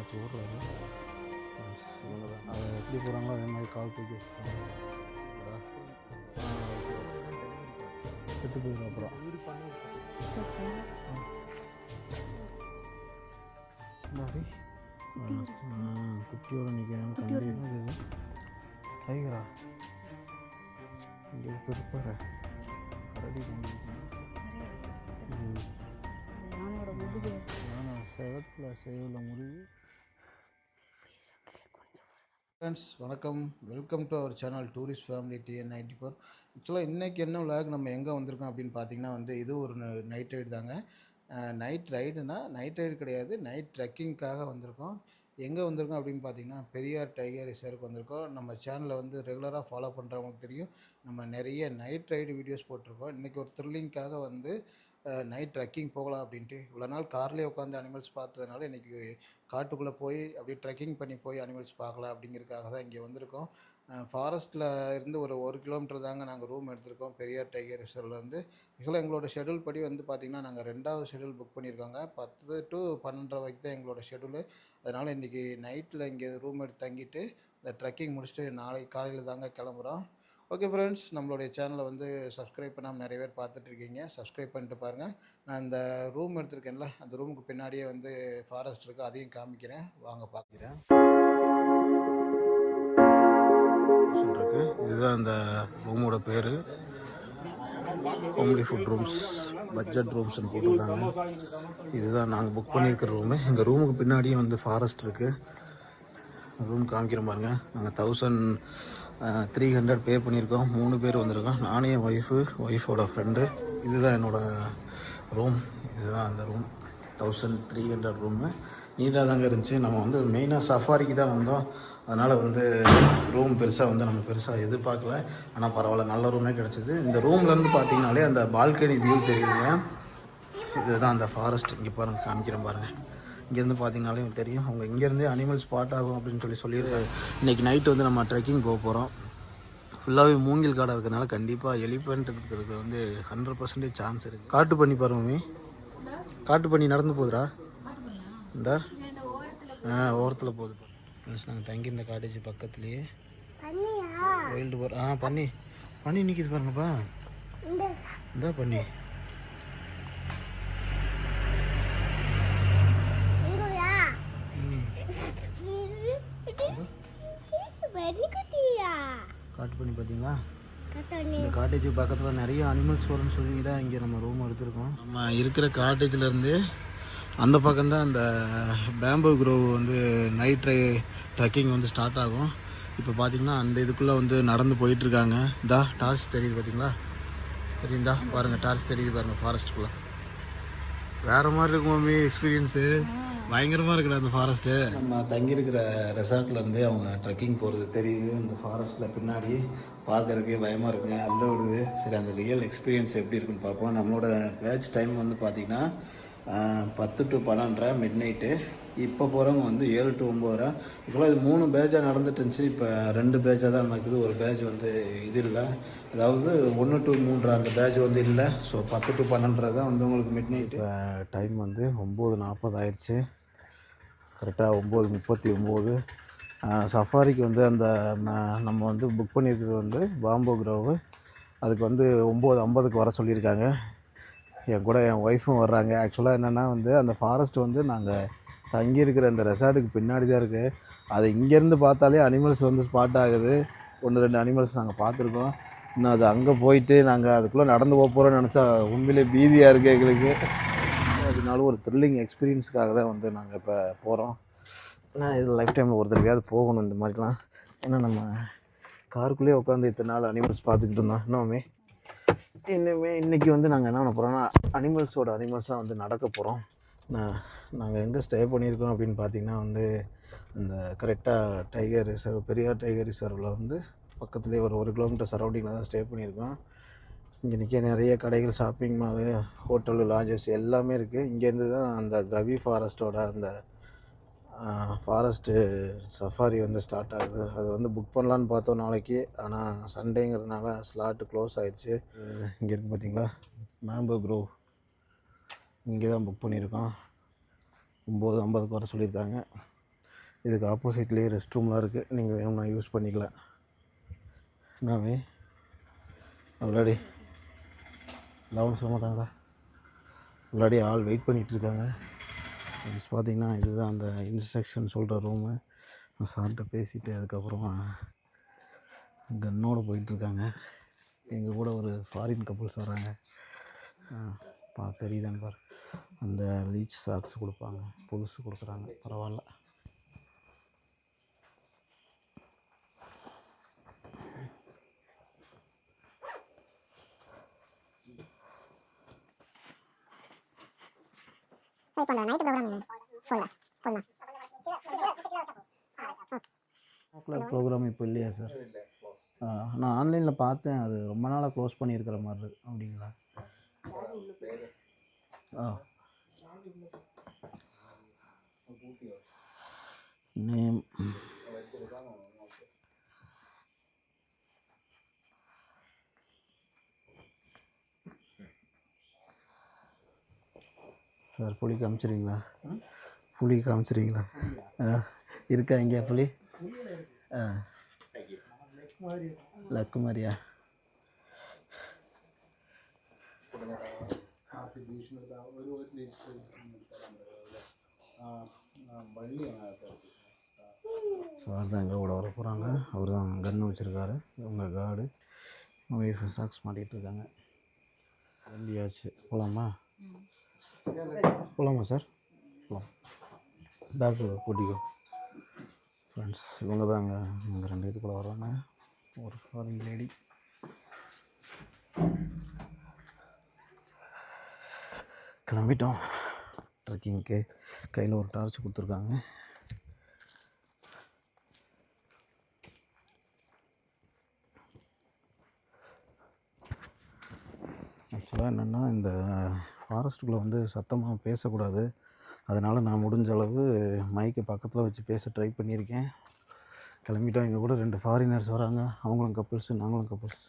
வச்சு ஓடுறாரு. இவங்க தான் அதை எப்படி போகிறாங்களோ அதே மாதிரி கால் தூக்கி வச்சுருக்காங்க. செத்து போயிடும் அப்புறம். மாதிரி குட்டியோட நிற்கிறேன். கண்டிப்பாக இது டைகரா இங்கே திருப்பாரு கரடி சேவத்தில் சேவில் முடிவு. ஃப்ரெண்ட்ஸ் வணக்கம், welcome to our channel tourist family TN94. ஆக்சுவலாக இன்றைக்கி என்ன விளாக் நம்ம எங்கே வந்திருக்கோம் அப்படின்னு பார்த்தீங்கன்னா இது ஒரு நைட் ரைடு தாங்க. நைட் ரைடுனா நைட் ரைடு கிடையாது, நைட் ட்ரெக்கிங்காக வந்திருக்கோம். எங்கே வந்திருக்கோம் அப்படின்னு பார்த்தீங்கன்னா பெரியார் டைகர் ரிசர்வுக்கு வந்திருக்கோம். நம்ம சேனலில் ரெகுலராக ஃபாலோ பண்ணுறவங்களுக்கு தெரியும், நம்ம நிறைய நைட் ரைடு வீடியோஸ் போட்டிருக்கோம். இன்றைக்கி ஒரு த்ரில்லிங்காக நைட் ட்ரெக்கிங் போகலாம் அப்படின்ட்டு இவ்வளோ நாள் கார்லேயே உட்காந்து அனிமல்ஸ் பார்த்ததுனால இன்றைக்கி காட்டுக்குள்ளே போய் அப்படியே ட்ரெக்கிங் பண்ணி போய் அனிமல்ஸ் பார்க்கலாம் அப்படிங்கிறதுக்காக தான் இங்கே வந்திருக்கோம். ஃபாரஸ்ட்டில் இருந்து ஒரு கிலோமீட்டர் தாங்க நாங்கள் ரூம் எடுத்திருக்கோம் பெரியார் டைகர் ரிசர்வ்லேருந்து. ஆக்சுவலாக எங்களோட ஷெடியூல் படி பார்த்திங்கன்னா நாங்கள் 2வது ஷெடியூல் புக் பண்ணியிருக்கோங்க. 10 to 12 வரைக்கும் தான் எங்களோட ஷெடியூலு. அதனால் இன்றைக்கி நைட்டில் இங்கே ரூம் எடுத்து தங்கிட்டு இந்த ட்ரெக்கிங் முடிச்சுட்டு நாளைக்கு காலையில் தாங்க கிளம்புறோம். ஓகே ஃப்ரெண்ட்ஸ், நம்மளுடைய சேனலை சப்ஸ்கிரைப் பண்ணாமல் நிறைய பேர் பார்த்துட்ருக்கீங்க. சப்ஸ்கிரைப் பண்ணிட்டு பாருங்கள். நான் இந்த ரூம் எடுத்திருக்கேன்ல, அந்த ரூமுக்கு பின்னாடியே ஃபாரஸ்ட் இருக்குது, அதையும் காமிக்கிறேன், வாங்க பார்க்குறேன். இருக்கு, இதுதான் அந்த ரூமோட பேர். ஃபேமிலி ஃபுட் ரூம்ஸ், பட்ஜெட் ரூம்ஸ்னு போட்டிருக்காங்க. இதுதான் நாங்கள் புக் பண்ணியிருக்கிற ரூமு. எங்கள் ரூமுக்கு பின்னாடியே ஃபாரஸ்ட் இருக்குது. ரூம் காமிக்கிறோம் பாருங்கள். நாங்கள் 1300 பே பண்ணியிருக்கோம். 3 பேர் வந்திருக்கோம், நானே என் ஒய்ஃபோட ஃப்ரெண்டு. இதுதான் என்னோடய ரூம். இதுதான் அந்த ரூம், 1300 ரூமு. நீட்டாக தாங்க இருந்துச்சு. நம்ம மெயினாக சஃபாரிக்கு தான் வந்தோம். அதனால் ரூம் பெருசாக நம்ம பெருசாக எதிர்பார்க்கல. ஆனால் பரவாயில்ல, நல்ல ரூமே கிடச்சிது. இந்த ரூம்லேருந்து பார்த்தீங்கனாலே அந்த பால்கனி வியூ தெரியுதுங்க. இதுதான் அந்த ஃபாரஸ்ட். இங்கே பாருங்கள், காமிக்கிறேன் பாருங்கள். இங்கேருந்து பார்த்தீங்கனாலே தெரியும். அவங்க இங்கேருந்தே அனிமல் ஸ்பாட் ஆகும் அப்படின்னு சொல்லி இன்றைக்கி நைட்டு நம்ம ட்ரெக்கிங் போக போகிறோம். ஃபுல்லாகவே மூங்கில் காடாக இருக்கிறதுனால கண்டிப்பாக எலிஃபெண்ட் இருக்கிறது 100% சான்ஸ் இருக்குது. காட்டு பண்ணி பாருங்க, காட்டு பண்ணி நடந்து போகுதுடா. இந்த ஓரத்தில் போகுது. நாங்கள் தங்கி இந்த காட்டேஜ் பக்கத்துலேயே வைல்டு போர் பண்ணி நிற்கிது பாருங்கப்பா. இந்த பண்ணி காட்டு பண்ணி பார்த்தீங்களா? இந்த காட்டேஜ் பக்கத்தில் நிறைய அனிமல்ஸ் வரும்னு சொல்லி தான் இங்கே நம்ம ரூம் எடுத்திருக்கோம். நம்ம இருக்கிற காட்டேஜ்லேருந்து அந்த பக்கம்தான் அந்த பேம்போ க்ரோவ் நைட் ட்ரெக்கிங் ஸ்டார்ட் ஆகும். இப்போ பார்த்தீங்கன்னா அந்த இதுக்குள்ளே நடந்து போயிட்டுருக்காங்க. இந்தா டார்ச் தெரியுது பார்த்தீங்களா? தெரியுதா பாருங்கள், டார்ச் தெரியுது பாருங்கள். ஃபாரஸ்ட்டுக்குள்ளே வேறு மாதிரி இருக்கும் மம்மி, எக்ஸ்பீரியன்ஸு பயங்கரமாக இருக்குடா அந்த ஃபாரஸ்ட்டு. நம்ம தங்கியிருக்கிற ரெசார்ட்லேருந்தே அவங்க ட்ரெக்கிங் போகிறது தெரியுது. இந்த ஃபாரஸ்ட்டில் பின்னாடி பார்க்குறதுக்கே பயமாக இருக்குங்க, அல்ல விடுது. சரி, அந்த ரியல் எக்ஸ்பீரியன்ஸ் எப்படி இருக்குன்னு பார்ப்போம். நம்மளோட பேட்ச் டைம் பார்த்திங்கன்னா 10 to 12 மிட் நைட்டு. இப்போ போகிறவங்க 7 to 9. இப்போலாம் இது 3 பேட்சாக நடந்துட்டு இருந்துச்சு. இப்போ 2 பேட்சாக தான் நடக்குது. ஒரு பேட்ச் இது இல்லை, அதாவது 1 to 3 அந்த பேட்ச் இல்லை. ஸோ 10 to 12 தான் உங்களுக்கு மிட் நைட்டு. டைம் 9:40 ஆயிடுச்சு. கரெக்டாக 9:39. சஃபாரிக்கு அந்த நம்ம புக் பண்ணியிருக்கிறது பாம்போ க்ரோவு. அதுக்கு 9:50 வர சொல்லியிருக்காங்க. என் கூட என் ஒய்ஃபும் வர்றாங்க. ஆக்சுவலாக என்னென்னா அந்த ஃபாரஸ்ட் நாங்கள் தங்கியிருக்கிற அந்த ரெசார்ட்டுக்கு பின்னாடி தான் இருக்குது. அது இங்கேருந்து பார்த்தாலே அனிமல்ஸ் ஸ்பாட் ஆகுது. 1-2 அனிமல்ஸ் நாங்கள் பார்த்துருக்கோம். இன்னும் அது அங்கே போயிட்டு நாங்கள் அதுக்குள்ளே நடந்து போக போகிறோன்னு நினச்சா உண்மையிலே பீதியாக இருக்குது எங்களுக்கு. அதனால ஒரு த்ரில்லிங் எக்ஸ்பீரியன்ஸுக்காக தான் நாங்கள் இப்போ போகிறோம். நான் இது லைஃப் டைமில் ஒரு தடவையாவது போகணும் இந்த மாதிரிலாம். ஏன்னா நம்ம காருக்குள்ளேயே உட்காந்து இத்தனை நாள் அனிமல்ஸ் பார்த்துக்கிட்டு இருந்தோம். இன்றைக்கி நாங்கள் என்ன பண்ண போகிறோம்னா அனிமல்ஸாக நடக்க போகிறோம். நாங்கள் எங்கே ஸ்டே பண்ணியிருக்கோம் அப்படின்னு பார்த்தீங்கன்னா இந்த கரெக்டாக டைகர் ரிசர்வ், பெரியார் டைகர் ரிசர்வில் பக்கத்துலேயே ஒரு 1 கிலோமீட்டர் சரௌண்டிங்கில் தான் ஸ்டே பண்ணியிருக்கோம். இங்கே நிறைய கடைகள், ஷாப்பிங் மாலு, ஹோட்டலு, லாட்ஜஸ் எல்லாமே இருக்குது. இங்கேருந்து தான் அந்த கவி ஃபாரஸ்ட்டோட அந்த ஃபாரஸ்ட்டு சஃபாரி ஸ்டார்ட் ஆகுது. அது புக் பண்ணலான்னு பார்த்தோம் நாளைக்கு. ஆனால் சண்டேங்கிறதுனால ஸ்லாட்டு க்ளோஸ் ஆகிடுச்சு. இங்கே இருக்குது பார்த்தீங்களா, பேம்போ க்ரோவ். இங்கே தான் புக் பண்ணியிருக்கோம். 9:50 வர சொல்லியிருக்காங்க. இதுக்கு ஆப்போசிட்லேயே ரெஸ்ட் ரூம்லாம் இருக்குது, நீங்கள் வேணும்னா யூஸ் பண்ணிக்கலாம். நாமே ஆல்ரெடி லெவன் சொல்ல மாட்டாங்களா, ஆல்ரெடி ஆள் வெயிட் பண்ணிகிட்ருக்காங்க. ப்ளஸ் பார்த்திங்கன்னா இதுதான் அந்த இன்ஸ்ட்ரக்ஷன் சொல்கிற ரூமு. நான் சார்கிட்ட பேசிவிட்டு அதுக்கப்புறமா கன்னோடு போயிட்டுருக்காங்க. எங்கள் கூட ஒரு ஃபாரின் கப்புள்ஸ் வராங்க. தெரியுதான்னு பாரு, அந்த லீச் சாக்ஸ் கொடுப்பாங்க, புதுசு கொடுக்குறாங்க, பரவாயில்ல. ப்ரோக்ராம் இப்போ இல்லையா சார்? நான் ஆன்லைனில் பார்த்தேன், அது ரொம்ப நாளாக க்ளோஸ் பண்ணியிருக்கிற மாதிரி இருக்கு. அப்படிங்களா? நேம் சார், புளி காமிச்சிருங்களா? புளி காமிச்சிருங்களா? இருக்கா இங்கே புளி? லக்கு மாதிரியா? ஸோ அதுதான் எங்கள் கூட வர போகிறாங்க. அவர் தான் கன்று வச்சுருக்காரு, இவங்க கார்டு. ஒய்ஃப் சாக்ஸ் மாட்டிகிட்ருக்காங்க. வண்டியாச்சு, போகலாமா? போகலாமா சார்? போகலாம். பேக் கூட்டிக்கோ. ஃப்ரெண்ட்ஸ், இவங்க தான் அங்கே ரெண்டு இதுக்குள்ளே வர்றாங்க. ஒரு ஃபாரின் லேடி. கிளம்பிட்டோம் ட்ரெக்கிங்க்கு. கையில் ஒரு டார்ச் கொடுத்துருக்காங்க. ஆக்சுவலாக என்னென்னா, இந்த ஃபாரஸ்ட்டுக்குள்ளே வந்து சத்தமாக பேசக்கூடாது. அதனால் நான் முடிஞ்ச அளவு மைக்கை பக்கத்தில் வச்சு பேச ட்ரை பண்ணியிருக்கேன். கிளம்பிட்டோம். எங்கள் கூட 2 ஃபாரினர்ஸ் வராங்க, அவங்களும் கப்புள்ஸு, நாங்களும் கப்புள்ஸ்.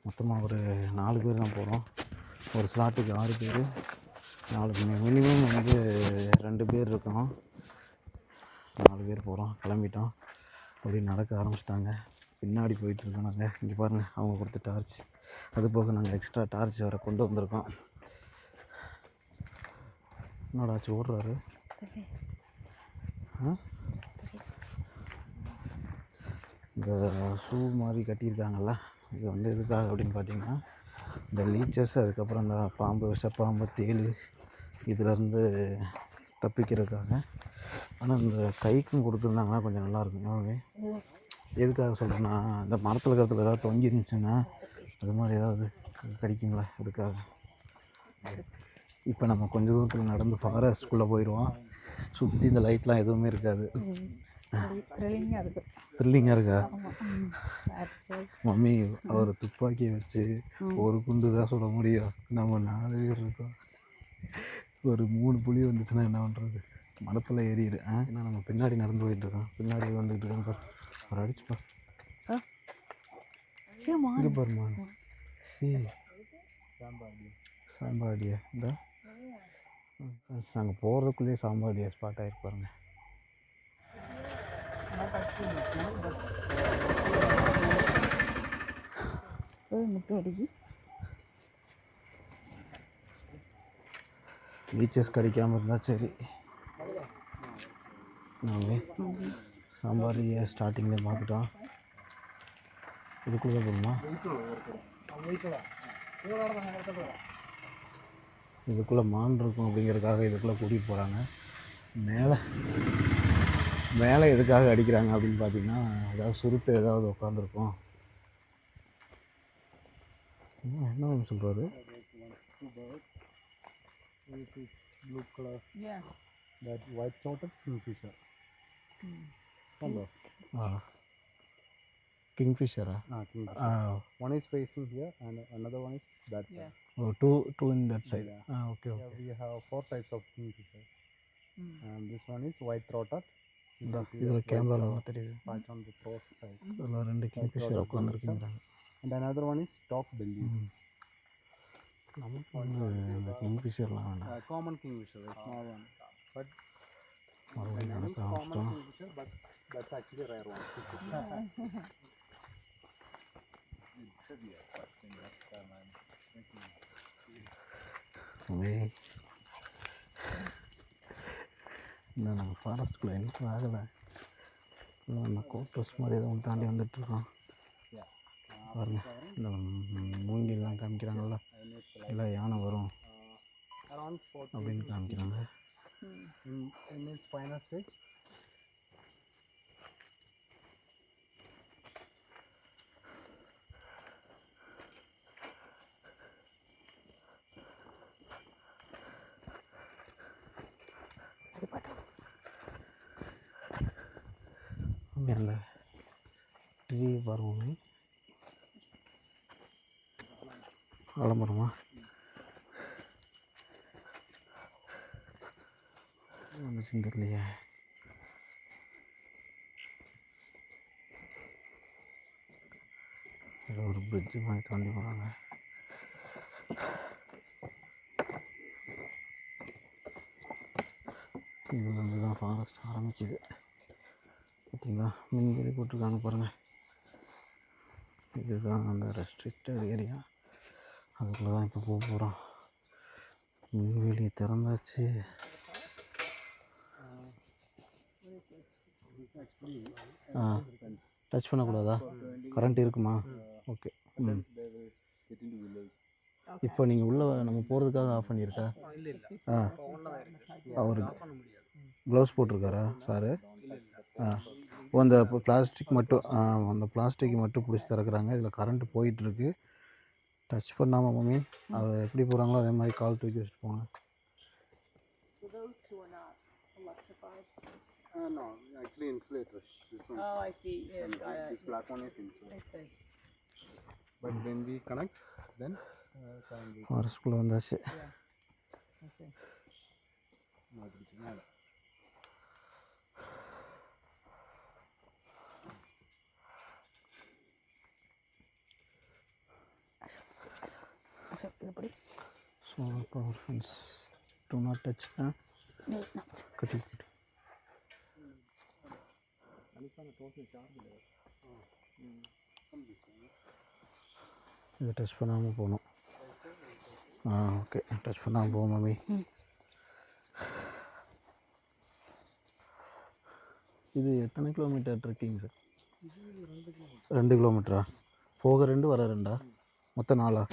மொத்தமாக ஒரு 4 பேர் தான் போகிறோம். ஒரு ஸ்லாட்டுக்கு 6 பேர். 4 மினிமம் வந்து 2 பேர் இருக்கணும். 4 பேர் போகிறோம். கிளம்பிட்டோம். அப்படி நடக்க ஆரம்பிச்சிட்டாங்க. பின்னாடி போயிட்டுருக்கோம் நாங்கள். இங்கே பாருங்கள், அவங்க கொடுத்த டார்ச். அது போக நாங்கள் எக்ஸ்ட்ரா டார்ச் வேறு கொண்டு வந்திருக்கோம். என்னடாச்சு ஓடுறாரு? இந்த ஷூ மாதிரி கட்டியிருக்காங்கல்ல, இது வந்து எதுக்காக அப்படின்னு பார்த்தீங்கன்னா, இந்த லீச்சஸ், அதுக்கப்புறம் இந்த பாம்பு, விஷப்பாம்பு, தேள் இதிலேருந்து தப்பிக்கிறதுக்காக. ஆனால் இந்த கைக்கும் கொடுத்துருந்தாங்கன்னா கொஞ்சம் நல்லாயிருக்கும். எதுக்காக சொல்கிறேன்னா, இந்த மரத்தில் இருக்கிறதுல ஏதாவது தொங்கி இருந்துச்சுன்னா அது மாதிரி ஏதாவது கடிக்குங்களா, அதுக்காக. இப்போ நம்ம கொஞ்சம் தூரத்தில் நடந்து ஃபாரஸ்ட்குள்ளே போயிடுவோம். சுற்றி இந்த லைட்லாம் எதுவுமே இருக்காது. த்ரில்லிங்காக இருக்கா? மம்மி, அவர் துப்பாக்கியை வச்சு ஒரு குண்டு தான் சொல்ல முடியும். நம்ம 4 பேர் இருக்கோம். ஒரு 3 புலி வந்துச்சுன்னா என்ன பண்ணுறது? மரத்தில் ஏறிடு. ஏன்னா நம்ம பின்னாடி நடந்து போயிட்டுருக்கோம். பின்னாடி வந்துட்டு இருக்கோம் பாரு, ஒரு அடிச்சுப்பா. இங்கே பாருமா, சாம்பாடியா. இந்த நாங்கள் போகிறதுக்குள்ளேயே சாம்பாடியா ஸ்பாட் ஆகிருப்பாருங்க. லீச்சஸ் கடிக்காமல் இருந்தால் சரி. நாங்கள் சாம்பாரியை ஸ்டார்டிங்கில் பார்த்துட்டோம். இதுக்குள்ளே போகணுமா? இதுக்குள்ளே மான் இருக்கும் அப்படிங்கிறதுக்காக இதுக்குள்ளே கூட்டிகிட்டு போகிறாங்க. மேலே எதுக்காக அடிக்கிறாங்க அப்படின்னு பார்த்தீங்கன்னா, ஏதாவது சிறுத்தை ஏதாவது உட்காந்துருக்கும். என்ன ஒன்று சொல்கிறாரு? Blue color. Yeah. That white throated kingfisher. Hello. Kingfisher. Kingfisher. One is facing here and another one is that side. Oh, two in that side. Yeah. Okay. Yeah, we have 4 types of kingfisher. And this one is white throated. This camera la theriyudhu. Right on the throat side. Adha rendu kingfisher ukkandukkinga. And another one is top belly. நமக்கு வந்து இந்த கிங்ஃபிஷர்லாம் வேண்டாம். Common kingfisher, small one. But மறுபடியும் காமிச்சிட்டோம். இன்னும் நாங்கள் ஃபாரஸ்ட்டுக்குள்ளே enter ஆகலை. நம்ம கோட்ரஸ் மாதிரி எதுவும் தாண்டி வந்துட்டுருக்கோம். பாருங்க, இந்த மூங்கிலாம் காமிக்கிறாங்கல்ல, எல்லாம் யானை வரும் அப்படின்னு காமிக்கிறாங்க. மேலே ட்ரீ பாருங்க, ஆலமரமா வந்துச்சுன்னு தெரியலையே. ஏதோ ஒரு பிரிட்ஜு மாதிரி தாண்டி போகிறாங்க. இதுலேருந்து தான் ஃபாரஸ்ட் ஆரம்பிக்குது. பார்த்தீங்களா, மின்வேலி போட்டிருக்காங்க பாருங்கள். இதுதான் அந்த ரெஸ்ட்ரிக்டட் ஏரியா. அதுக்குள்ளே தான் இப்போ போக போகிறோம். மின்வேலியை திறந்தாச்சு. டச் பண்ணக்கூடாதா? கரண்ட் இருக்குமா? ஓகே. இப்போ நீங்கள் உள்ளே நம்ம போகிறதுக்காக ஆஃப் பண்ணியிருக்கா? அவர் க்ளவுஸ் போட்டிருக்காரா சாரு? அந்த பிளாஸ்டிக் மட்டும் அந்த பிளாஸ்டிக் மட்டும் பிடிச்சி திறக்கிறாங்க. இதில் கரண்ட்டு போயிட்டுருக்கு. டச் பண்ணாமல் மம்மி அவர் எப்படி போகிறாங்களோ அதே மாதிரி கால் தூக்கி வச்சுட்டு போங்க. No, actually insulator. This one. Oh, I see. Yes, This black one is insulator. I see. But when we connect, then ஃபாரஸ்ட்குள்ளே வந்தாச்சு. I see. Solar power fence. Do not touch. கட்டி கட்டி. இதை டச் பண்ணாமல் போகணும். ஓகே, டச் பண்ணாமல் போவோம் mummy. இது எத்தனை கிலோமீட்டர் ட்ரெக்கிங் சார்? 2 கிலோமீட்டரா? போக 2 வர 2 மொத்தம் 4?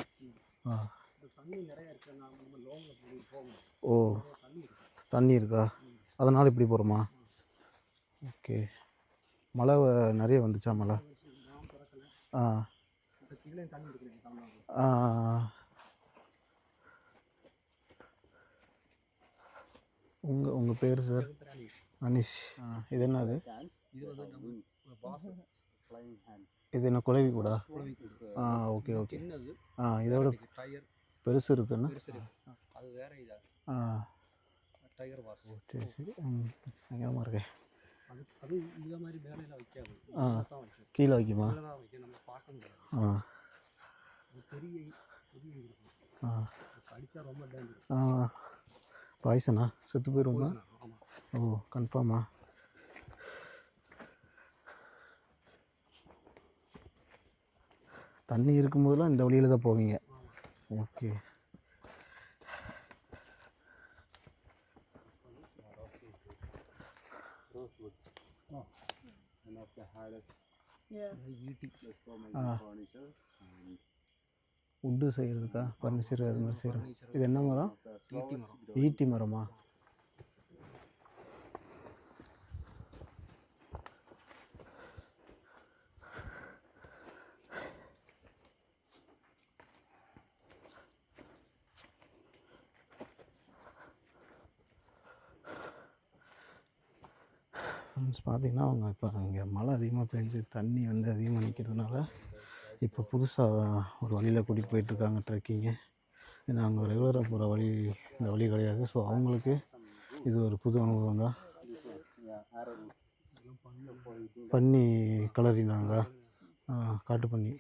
ஓ, தண்ணி இருக்கா? அதனால் இப்படி போகிறோமா? ஓகே. மழை நிறைய வந்துச்சா? மழை உங்கள் பேர் சார்? அனிஷ். இது என்னது? இது என்ன குழவி கூடா? Okay okay. இதோட பெருசு இருக்குன்னா அது வேற இதா டைகர் வாஸ். சரி சரி. பயங்கரமாக இருக்கே. அது இந்த மாதிரி வேலையில் வைக்காது. கீழே வைக்குமா? நம்ம பார்க்க முடியாது. பெரிய கடிச்சா ரொம்ப டேஞ்சர். பாய்சனா? செத்து போயிடுவோமா? ஓ, கன்ஃபார்மா? தண்ணி இருக்கும்போதெல்லாம் இந்த வழியில் தான் போவீங்க? ஓகே. உட்டு செய்கிறதுக்கா? ஃபர்னிச்சர் அது மாதிரி செய்கிறோம். இது என்ன மரம்? ஈட்டி மரமா? பார்த்திங்கன்னா அவங்க இப்போ இங்கே மழை அதிகமாக பெஞ்சு தண்ணி வந்து அதிகமாக நிற்கிறதுனால இப்போ புதுசாக ஒரு வழியில் கூட்டிகிட்டு போயிட்டுருக்காங்க ட்ரெக்கிங்கு. ஏன்னா அங்கே ரெகுலராக போகிற வழி இந்த வழி கிடையாது. ஸோ அவங்களுக்கு இது ஒரு புது அனுபவம் தான். பண்ணி கலரினாங்க, காட்டு பண்ணி.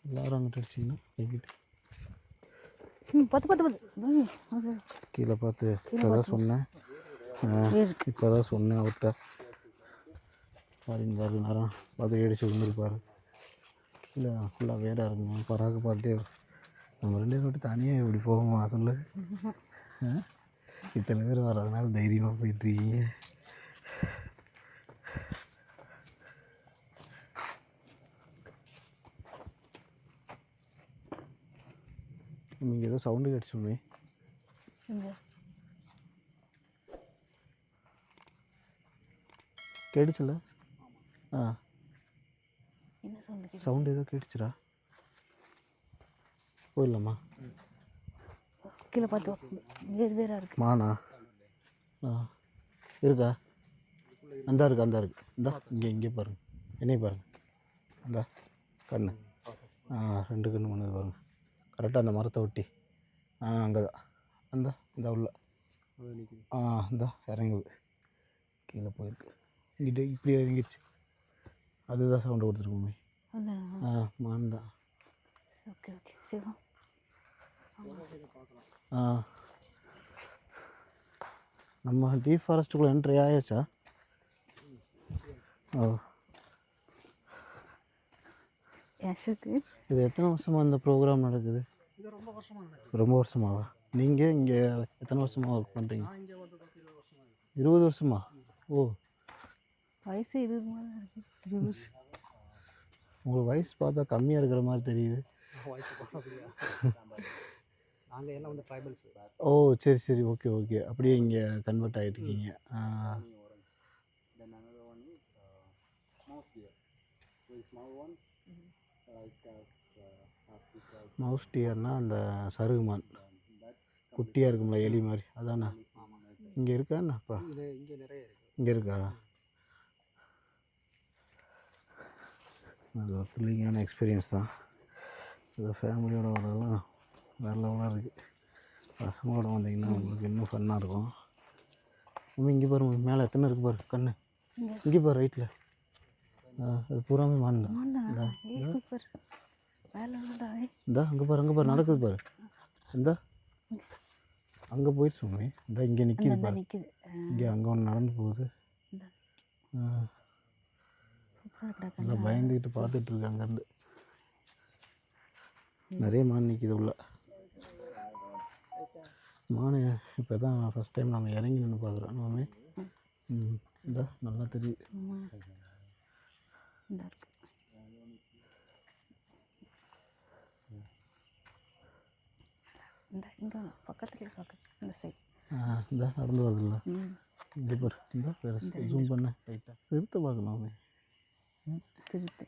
எல்லாரும் அங்கிட்டு அடிச்சிங்கன்னா போய்கிட்டு அது கீழே பார்த்து இப்போ தான் சொன்னேன். இப்போ தான் சொன்னேன் அவர்கிட்ட. பாருங்க நேரம் பார்த்து ஏடிச்சு விழுந்துருப்பார். இல்லை ஃபுல்லாக வேடாக இருக்குங்க. பராக பார்த்துட்டே நம்ம 2 பேரும் விட்டு தனியாக இப்படி போவோமா சொல்லு. இத்தனை பேர் வர்றதுனால தைரியமாக போயிட்டுருக்கீங்க. நீங்கள் ஏதோ சவுண்டு கேட்டு சொல்லுவேன். கேட்டுச்சுல்ல? ஆ என்ன சவுண்டு? சவுண்டு ஏதோ கேட்டுச்சுடா. போயிடலாமா? கீழே பார்த்து வேறாக இருக்கு. மானா? ஆ இருக்கா? அந்த இருக்கு. இந்தா இங்கே பாருங்கள். என்னைய பாருங்கள். அந்த கண்ணு 2 கண்ணு பண்ணது பாருங்கள். கரெக்டாக அந்த மரத்தை ஒட்டி. அங்கே தான் இந்த உள்ள இந்த இறங்குது. கீழே போயிருக்கு. இங்கிட்ட இப்படி இறங்கிடுச்சு. அதுதான் சவுண்டு கொடுத்துருக்கோமே. மான் தான். ஓகே சிவா. நம்ம டீப் ஃபாரஸ்ட்டுக்குள்ளே என்ட்ரி ஆயாச்சா? இது எத்தனை வருஷமாக இந்த ப்ரோக்ராம் நடக்குது? ரொம்ப வருஷமாவா? நீங்கள் இங்கே எத்தனை வருஷமாக ஒர்க் பண்ணுறீங்க? 20 வருஷமா? ஓ, வயசு 20 உங்களுக்கு வயசு பார்த்தா கம்மியாக இருக்கிற மாதிரி தெரியுது. நாங்கள் எல்லாம் வந்து ட்ரைபல்ஸ். ஓ சரி ஓகே. அப்படியே இங்கே கன்வெர்ட் ஆகிட்டுருக்கீங்க. மவுஸ் டியர்னா அந்த சருகுமான் குட்டியாக இருக்கும்ல, எலி மாதிரி, அதானே? இங்கே இருக்கா என்னப்பா? இங்கே நிறைய இருக்குது. இங்கே இருக்கா? அது ஒரு த்ரில்லிங்கான எக்ஸ்பீரியன்ஸ் தான். இது ஃபேமிலியோடு வரதெல்லாம் வேறு லெவலாக இருக்குது. பசங்களோட வந்தீங்கன்னா உங்களுக்கு இன்னும் ஃபன்னாக இருக்கும். இங்கே பாருங்க, மேலே எத்தனை இருக்குது பாரு கண்ணு. இங்கே பாரு ரைட்டில். அது பூராமே மான் தான். இந்தா அங்கே பாரு நடக்குது பாரு. இந்தா அங்கே போயிடுச்சு சும்மே. இந்த இங்கே நிற்கிது பாரு. இங்கே அங்கே ஒன்று நடந்து போகுது. நல்லா பயந்துக்கிட்டு பார்த்துட்ருக்கு. அங்கேருந்து நிறைய மான் நிற்கிது உள்ள. மான் இப்போ தான் ஃபஸ்ட் டைம் நம்ம இறங்கி நின்று பார்க்குறோம். நாமே இந்த நல்லா தெரியுது. இங்கே பக்கத்துலேயே இந்த சைட் இந்த நடந்து வருதுல்ல. இங்கே பாரு. இந்த வேறு ஜூம் பண்ண ரைட்டாக சிறுத்தை பார்க்கணும். சிறுத்தை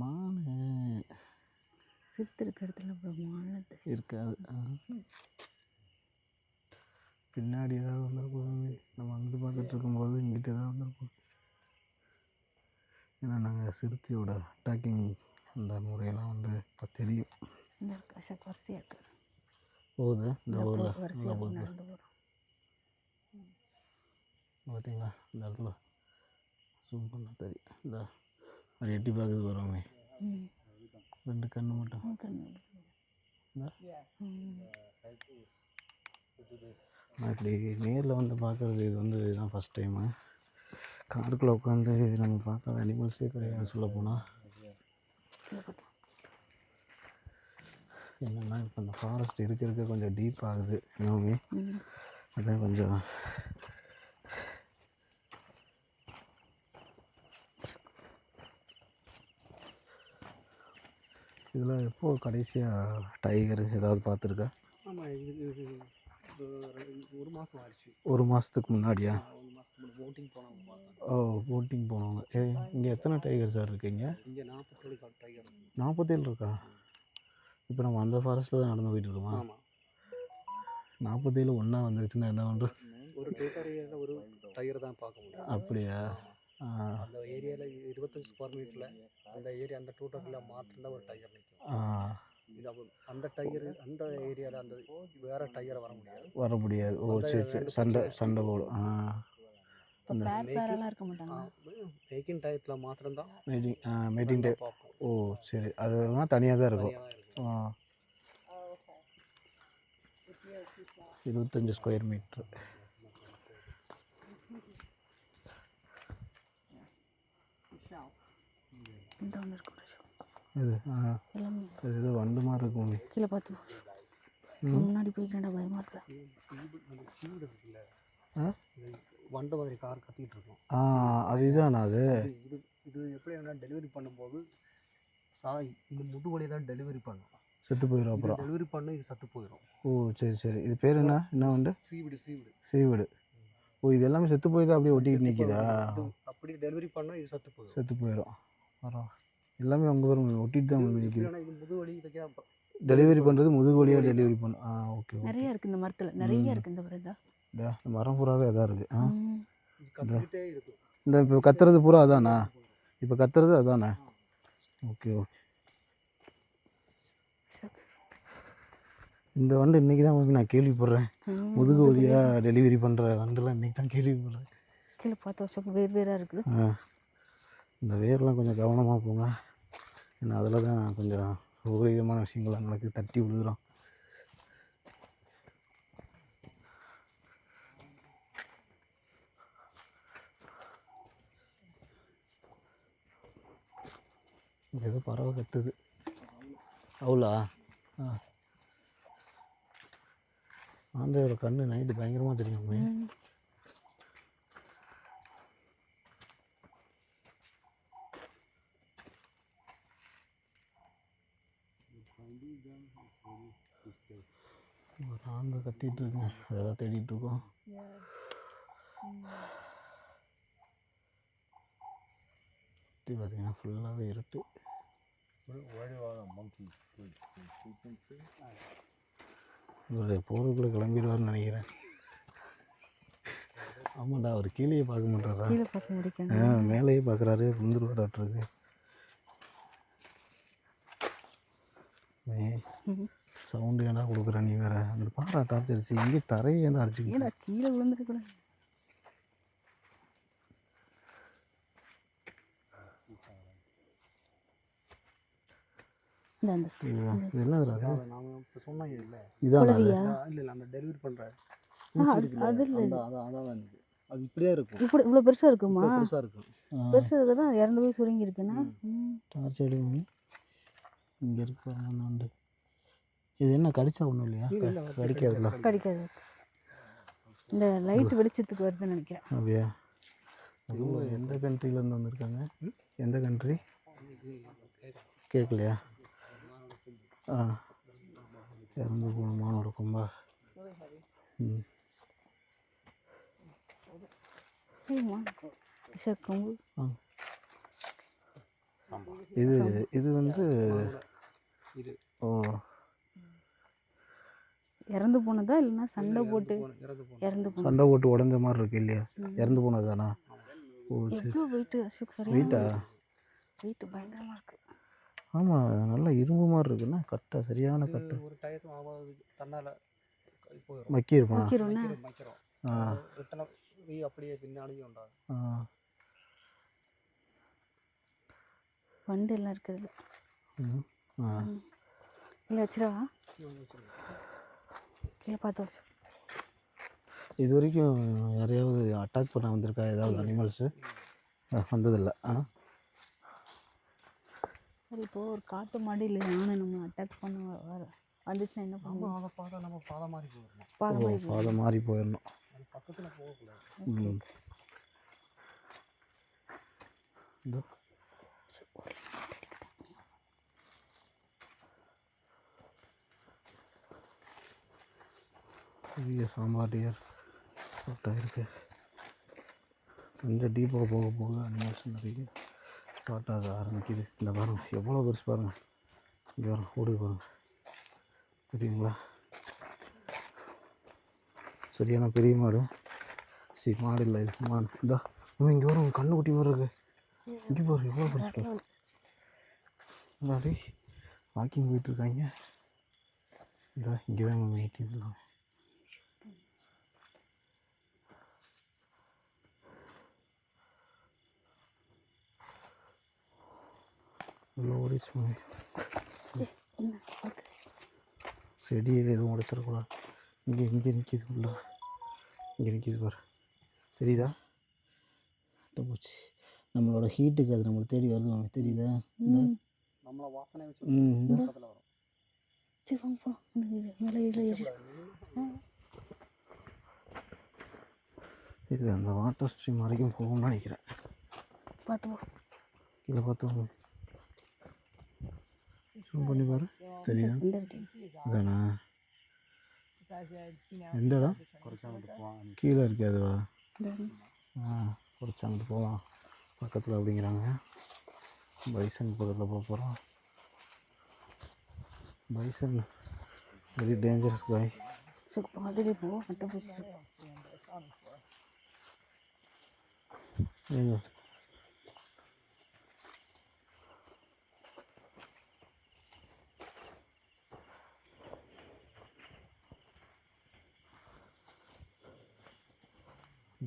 மான் சிறுத்தை இருக்க இடத்துல மான் இருக்காது. பின்னாடி ஏதாவது வந்துருப்போம். நம்ம அங்கிட்டு பார்த்துட்டு இருக்கும்போது இங்கிட்ட ஏதாவது வந்துருப்போம். ஏன்னா நாங்கள் சிறுத்தையோட அட்டாக்கிங் அந்த முறையெல்லாம் வந்து இப்போ தெரியும். வரிசையாக இருக்குது போகுது இந்த ஊரில். நடந்து போகிறோம் பார்த்தீங்களா? இந்த இடத்துல ஜூம் பண்ண தெரியும். இந்த அது எட்டி பார்க்குது வருவோமே. 2 கண்ணு மட்டும். நான் இப்படி நேரில் வந்து பார்க்குறது இது வந்து இதுதான் ஃபஸ்ட் டைமு. காருக்குள்ளே உட்காந்து நம்ம பார்க்காத அனிமல்ஸே கிடையாது சொல்ல போனால். என்னென்னா இப்போ அந்த ஃபாரஸ்ட் இருக்க கொஞ்சம் டீப் ஆகுது இன்னுமே. அதான் கொஞ்சம் இதில் எப்போது கடைசியாக டைகர் ஏதாவது பார்த்துருக்கா? ஆமாம், இது 1 மாதம் ஆயிடுச்சு. 1 மாதத்துக்கு முன்னாடியா? 1 மாதத்துக்கு போட்டிங் போனவங்க பார்த்தாங்க. ஓ, போட்டிங் போனவங்க. இங்கே எத்தனை டைகர் சார் இருக்கீங்க? இங்கே 47 டைகர். 47 இருக்கா? இப்போ நம்ம அந்த ஃபாரஸ்ட்டில் தான் நடந்து போயிட்டுருக்கோமா? ஆமாம். 47 ஒன்றா வந்துருச்சுன்னா என்ன பண்ணுறது? ஒரு டெரிட்டரியில் ஒரு டைகர் தான் பார்க்க முடியும். அப்படியா? அந்த ஏரியாவில் 25 ஸ்கொயர் மீட்டரில் அந்த ஏரியா அந்த டூட்டரில் மாத்திரம் ஒரு டைகர் நிற்கும். இது அந்த டைகர் அந்த ஏரியாவில் அந்த வேறு டைகரை வர முடியாது. ஓ சரி சண்டை போடும். அந்த இருக்க மாட்டாங்க. மேக்கிங் டயத்தில் மாத்திரம்தான் மீட்டிங் டே. ஓ சரி, அது தனியாக தான் இருக்கும். 25 ஸ்கொயர் மீட்ரு. இந்த ஒன்று இருக்கு இது எல்லாமே இது ஏதோ வண்டு மாதிரி இருக்கும். கீழே பார்த்து முன்னாடி போய்க்கிறேன்டா பயமாக இருக்கா. சீடு இருக்குல்ல, ஆ வண்டு மாதிரி கார் கத்திட்டு இருக்கும். அது இதானா அது? இது இது எப்படி என்ன டெலிவரி பண்ணும்போது இந்த முதுவலி தான் டெலிவரி பண்ணும். செத்து போயிடும் அப்புறம். டெலிவரி பண்ண இது சத்து போயிடும். ஓ சரி சரி. இது பேர் என்ன வண்டு? சீவிடு. சீவிடு. ஓ இது எல்லாமே செத்து போய் தான் அப்படியே ஒட்டிக்கிட்டு நிற்கிதா? அப்படி டெலிவரி பண்ணால் இது செத்து போயிடும். வரோம் எல்லாமே உங்கள் ஊர் ஒட்டிட்டு தான் நிற்கிது. இது முதுவலி இதுக்கே டெலிவரி பண்ணுறது முதுகு வழியாக டெலிவரி பண்ணும். Okay okay. நிறைய இருக்குது இந்த மரத்தில், நிறைய இருக்குது இந்த மரம் தான். இந்த மரம் பூராவே அதான் இருக்குது. கத்திக்கிட்டே இருக்கும். இந்த இப்போ கத்துறது பூரா அதானா? இப்போ கத்துறது அதானே? Okay okay. இந்த வண்டு இன்றைக்கி தான் நான் கேள்விப்படுறேன். முதுகு வழியாக டெலிவரி பண்ணுற வண்டுலாம் இன்றைக்கி தான் கேள்விப்படுறேன். கீழே 10 வருஷம் வேறாக இருக்குது. இந்த வேர்லாம் கொஞ்சம் கவனமாக போங்க. ஏன்னா அதில் தான் கொஞ்சம் விபரீதமான விஷயங்கள்லாம் நடக்குது, தட்டி விழுகிறோம். ஏதோ பறவை கத்துது. அவ்வளோ ஆந்தையோட கண்ணு நைட்டு பயங்கரமாக தெரியுமே. ஆந்தை கத்திட்டு இருக்கேன், அதெல்லாம் தேடிட்டு இருக்கோம். சுற்றி பார்த்தீங்கன்னா ஃபுல்லாகவே இருட்டு. இவர் போகிறதுக்குள்ளே கிளம்பிடுவார்னு நினைக்கிறேன். ஆமாண்டா, அவர் கீழே பார்க்க மாட்டாரா? கீழே பார்க்க முடியும். மேலேயே பார்க்குறாரு, விழுந்துருவாராட்டுருக்கு. சவுண்டு ஏன்னா கொடுக்குற நீ வேற அங்கே பாரா டார்ச் அடிச்சு இங்கே தரையை ஏன்னா அடிச்சுக்கிட்டு கீழே விழுந்துருக்கூடாது. இது என்னதுடா அது? நான் இப்போ சொன்னேன் இல்லை இதான் இல்லை அந்த டெலிவரி பண்ணுறேன். அது இல்லை, அதான் அது இப்படியே இருக்கும். இப்படி இவ்வளோ பெருசாக இருக்குமா? பெருசாக இருக்கும். பெருசாக தான் இறந்து போய் சுருங்கி இருக்குன்னா. டார்ச் அடி இங்கே இருக்கு நண்டு. இது என்ன கடிச்சா ஒன்றும் இல்லையா? கடிக்காதுல்ல? கடிக்காது. இந்த லைட் வெளிச்சத்துக்கு வருதுன்னு நினைக்கிறேன். அப்படியா? இவங்க எந்த கண்ட்ரிலேருந்து வந்திருக்காங்க? எந்த கண்ட்ரி கேட்கலையா? இறந்து போன மானோட கொம்பா. கொம்பு. இது இது வந்து ஓ இறந்து போனதா இல்லைன்னா சண்டை போட்டு சண்டை போட்டு உடஞ்ச மாதிரி இருக்கு இல்லையா? இறந்து போனதானா? ஓ சரி. வெயிட்டு அசோக், சரி வெயிட்டா? வெயிட்டு பயங்கரமாக இருக்குது. ஆமாம், நல்லா இரும்பு மாதிரி இருக்குண்ணா. கட்டை சரியான கட்டை. ஒரு டயத்தும் ஆகாது, தன்னால் மக்கிருமா? அப்படியே பின்னாடியும் உண்டாது. வண்டு எல்லாம் இருக்குது. இல்லை வச்சிடவா? இல்லை 10 வருஷம். இது வரைக்கும் யாரையாவது அட்டாக் பண்ண வந்திருக்கா ஏதாவது அனிமல்ஸு? வந்ததில்லை. சரி, இப்போது ஒரு காட்டு மாடியில் யானை நம்ம அட்டாக் பண்ண வந்துச்சுன்னா என்ன பண்ணுவோம்? அதை பார்த்தா நம்ம பாதை மாதிரி போயிடணும். பாதை மாதிரி போயிடணும். பக்கத்தில் போகக்கூடாது. பெரிய சாம்பார் டியர் கரெக்டாக இருக்குது. கொஞ்சம் டீப்பாக போக போக அனிமல்ஸ் நிறைய ஸ்டார்ட் ஆக ஆரம்பிக்குது. இந்த பாருங்கள் எவ்வளோ பெருசு பாருங்கள். இங்கே வரும் ஓடுது பாருங்கள், தெரியுங்களா? சரியான பெரிய மாடு. சரி மாடு இல்லை, இது மாடு. இந்தா இங்கே வரும், கண்ணு குட்டி மாதிரி இருக்குது. இங்கே பாரு எவ்வளோ பெருசு பாரு. முன்னாடி வாக்கிங் போயிட்டுருக்காங்க. இந்த இங்கே தான் மீட்டிங். ஓடிச்சு. செடியை எதுவும் உடைச்சிடக்கூடாது. இங்கே நிற்கிது உள்ள, இங்கே நிற்கிது பாரு, தெரியுதா? போச்சு, நம்மளோட ஹீட்டுக்கு அது நம்மளை தேடி வருது மாமி, தெரியுதா? இந்த நம்மளை வாசனை வச்சு இந்த பக்கத்தில் வரும். சரி வாங்க மேலே இது அந்த வாட்டர் ஸ்ட்ரீம் வரைக்கும் போகும்னு நினைக்கிறேன். பார்த்து கீழே பார்த்து ஜூம் பண்ணி பாரு, தெரியுதா? அதானா எந்த இடம்? கீழே இருக்கு அதுவா? குறைச்சாங்கிட்டு போகலாம் பக்கத்தில் அப்படிங்கிறாங்க. பைசன் பக்கத்தில் போக போகிறோம். பைசன் வெரி டேஞ்சரஸ் காய். பாதிலே போ அட்டை பூச்சி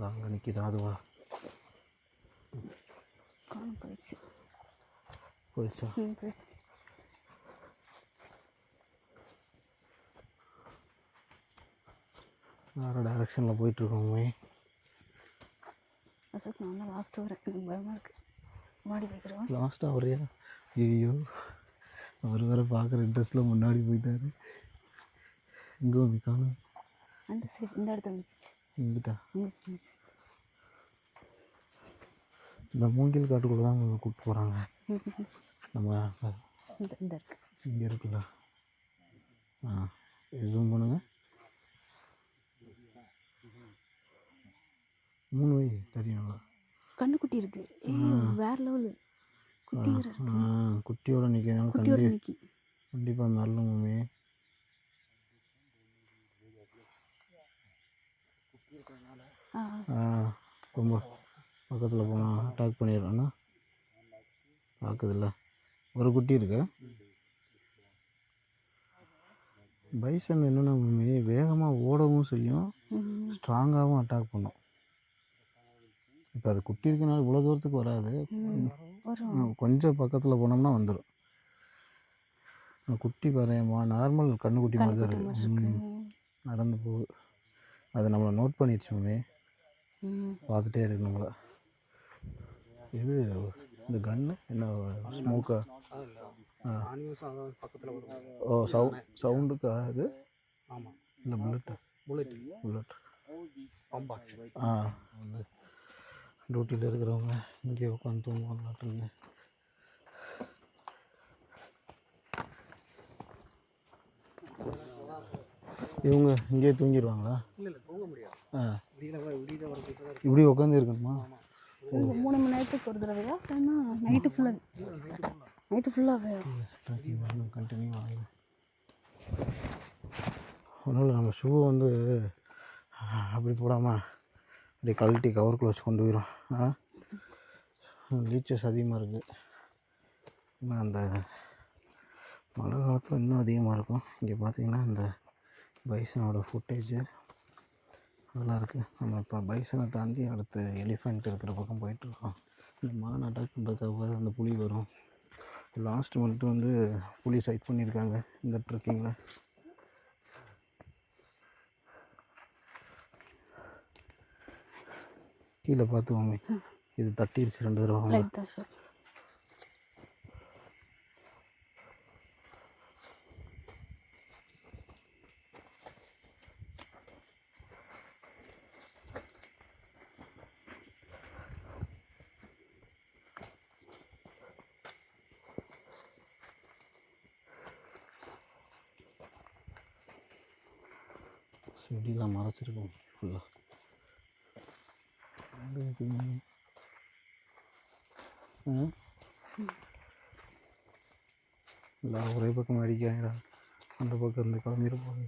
அங்கே நிற்கிதா அதுவா? காணும் போயிடுச்சு. போயிடுச்சா? போயிடுச்சு. வேறு டைரெக்ஷனில் போயிட்டுருக்கோமே. அசோக் நான் தான் லாஸ்ட்டு வரேன், எனக்கு பயமாக இருக்குது. மாடி வைக்கிறோம். லாஸ்ட்டாக வரையா? ஐயோ, அவர் வேறு பார்க்குற இன்ட்ரெஸ்ட்டில் முன்னாடி போயிட்டாரு. இங்கே வந்து காணும். அந்த சைடு இந்த இடத்துல நிற்கிச்சு. இங்கிட்டா? நிற்கிச்சு. இந்த மூங்கில் காட்டுக்குள்ளே தான் கூப்பிட்டு போகிறாங்க. நம்ம இந்த இருக்கு, இங்கே இருக்குல்ல. ஜூம் பண்ணுங்க. 3 வை தெரியுங்களா? கண்ணுக்குட்டி இருக்கு. வேற லெவலு குட்டி வேற இருக்கு. குட்டியோட நிற்கிறதுனால குட்டியோட நிற்கி கண்டிப்பாக நல்ல மம்மி. ரொம்ப பக்கத்தில் போனால் அட்டாக் பண்ணிடுறோன்னா பார்க்குதில்ல. ஒரு குட்டி இருக்கு. பைசன் என்னென்னா மம்மி வேகமாக ஓடவும் செய்யும், ஸ்ட்ராங்காகவும் அட்டாக் பண்ணும். இப்போ அது குட்டி இருக்கனால இவ்வளோ தூரத்துக்கு வராது, கொஞ்சம் பக்கத்தில் போனோம்னா வந்துடும். குட்டி பாருமா, நார்மல் கண்ணுக்குட்டி மாதிரி தான் இருக்குது. நடந்து போகுது. அதை நம்மளை நோட் பண்ணிடுச்சு மம்மி, பார்த்துட்டே இருக்கு நம்மளை. இது இந்த கன்னு என்ன ஸ்மோக்கா? பக்கத்தில் வரும். ஓ சவுண்டுக்கா இது? ஆமாம். இல்லை புல்லட்டு. புல்லட் வந்து டியூட்டியில் இருக்கிறவங்க இங்கே உட்காந்து தூங்குவாங்களாட்டுங்க. இவங்க இங்கேயே தூங்கிடுவாங்களா? இல்லை தூங்க முடியாது. இப்படி உட்காந்து இருக்கணுமா? 3 மணி நேரத்துக்கு ஒரு தடவையா? நைட்டு ஃபுல்லாகவே கண்டினியூ ஆகுது. ஒன்றும் நம்ம ஷூவை வந்து அப்படி போடாமல் அப்படியே கழட்டி கவருக்குள்ளே வச்சு கொண்டு போயிடும். லீச்சஸ் அதிகமாக இருக்குது. இன்னும் அந்த மழை காலத்தில் இன்னும் அதிகமாக இருக்கும். இங்கே பார்த்திங்கன்னா இந்த பைசனோட ஃபுட்டேஜு அதெல்லாம் இருக்குது. நம்ம இப்போ பைசனை தாண்டி அடுத்து எலிஃபெண்ட் இருக்கிற பக்கம் போயிட்டுருக்கோம். இந்த மான் அட்டாக் பண்ணுறதுக்காக அந்த புலி வரும். லாஸ்ட் மந்த்து வந்து புலி சைட் பண்ணியிருக்காங்க இந்த ட்ரெக்கிங்கில். கீழே பார்த்து வாங்க, இது தட்டிடுச்சு 2 தடவை. செடியெலாம் மறைச்சிருக்கோம் ஃபுல்லாக. எல்லாம் ஒரே பக்கம் அடிக்காங்கடா, அந்த பக்கம் இருந்து கிளம்பிருப்பாங்க.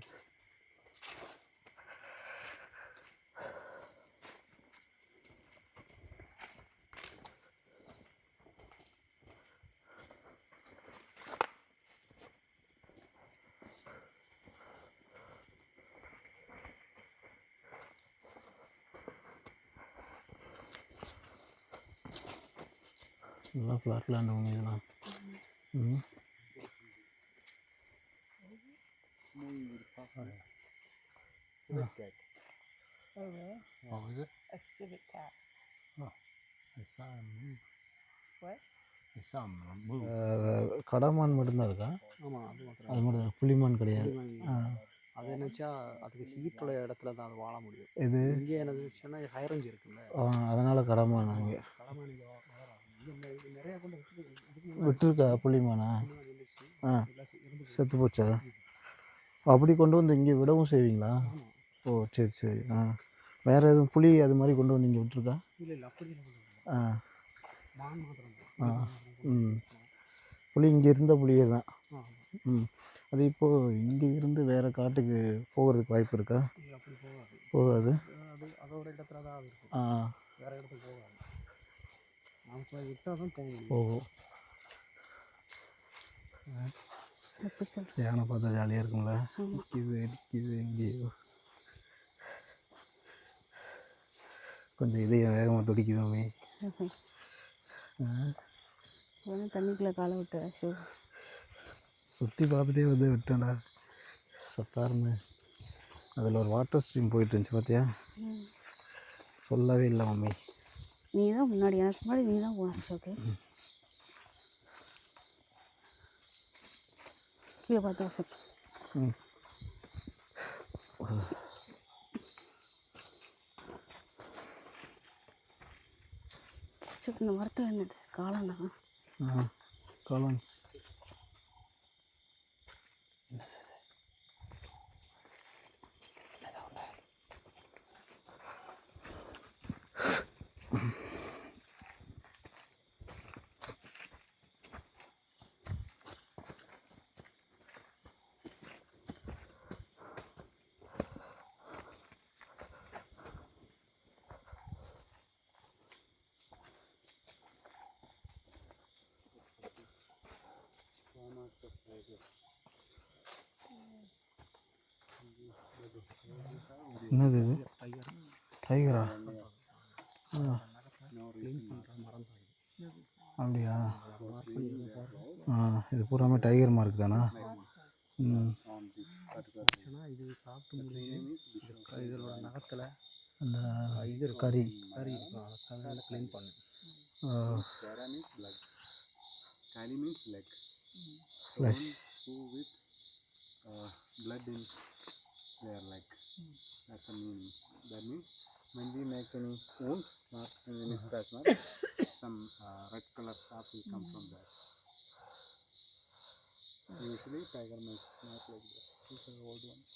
எல்லாம் ஃப்ளாட் லேண்ட் ஒன்று இதெல்லாம். civet cat. Oh, really? Oh, is it? A civet cat. I saw him move. What? I saw him move. கடமான் மட்டும்தான் இருக்கா? ஆமாம், அது மாத்திரம் அது மட்டும் புலிமான் கிடையாது. அது என்னச்சா அதுக்கு ஹீட் உள்ள இடத்துல தான் அது வாழ முடியும். இது இங்கே என்னதுன்னா ஹைரஞ்ச் இருக்குல்ல, அதனால் கடமான் அங்கே கடமான் இங்கே வளராது. இங்கே நிறையா கொண்டு விட்டுருக்கா புலிமானா? இருந்துச்சு, ஆ இருந்து செத்து போச்சா? அப்படி கொண்டு வந்து இங்கே விடவும் செய்வீங்களா? ஓ சரி சரி. வேறு எதுவும் புலி அது மாதிரி கொண்டு வந்து இங்கே விட்டுருக்கா? இல்லை அப்படி கொண்டு ஆ மான் மாத்திரம் புலி இங்கே இருந்த புலியே தான். தான். அது இப்போது இங்கே இருந்து வேறு காட்டுக்கு போகிறதுக்கு வாய்ப்பு இருக்கா? அப்படி போகாது. போகாது. அது அதோட இடத்துல தான் அது இருக்கும். ஆ வேறு இடத்துக்கு போகாது. நாம் போய் விட்டால் தான் போக முடியும். ஓஹோ. யானை பார்த்தா ஜாலியாக இருக்கும்ல. நிற்கிது எங்கேயோ கொஞ்சம் இதயம் வேகமாக துடிக்குதுமே. தண்ணிக்குள்ளே காலை விட்டு ஷோ சுற்றி பார்த்துட்டே வந்து விட்டேன்டா சத்தாருன்னு. அதில் ஒரு வாட்டர் ஸ்ட்ரீம் போயிட்டு இருந்துச்சு பார்த்தியா? சொல்லவே இல்லை மம்மி. நீ தான் முன்னாடி, எனக்கு முன்னாடி நீ தான் போன ஷோக்கு. கீழே பார்த்து வசதி. இந்த மரத்தில் என்னது காளான் தான். காளான் என்னது இது? டைகரா? அப்படியா? இது பூராமே டைகர் மார்க் தானா? இது சாப்பிட்டு முடிஞ்சு இதோட நகத்தில் அந்த இது கறி அதை க்ளீன் பண்ணு. Kali means leg. Flush. Who with blood in their leg. That's the meaning. That means when we make any wound, not any scratch mark, some red color sap will come from that. Usually tiger makes not like that. These are old ones.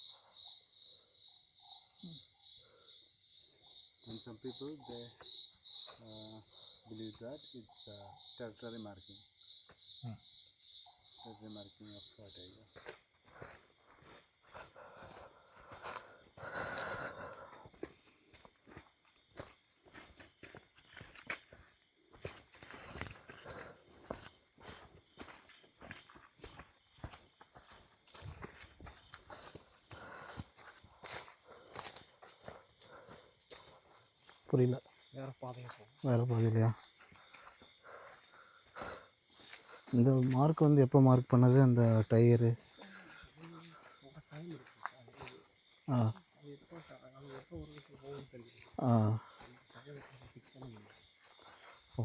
And some people they believe that it's territory marking. Territory marking of tiger. புரியல. வேறு பாதையாக போகும். வேறு பாதையிலையா? இந்த mark வந்து எப்போ mark பண்ணது அந்த டைகரு?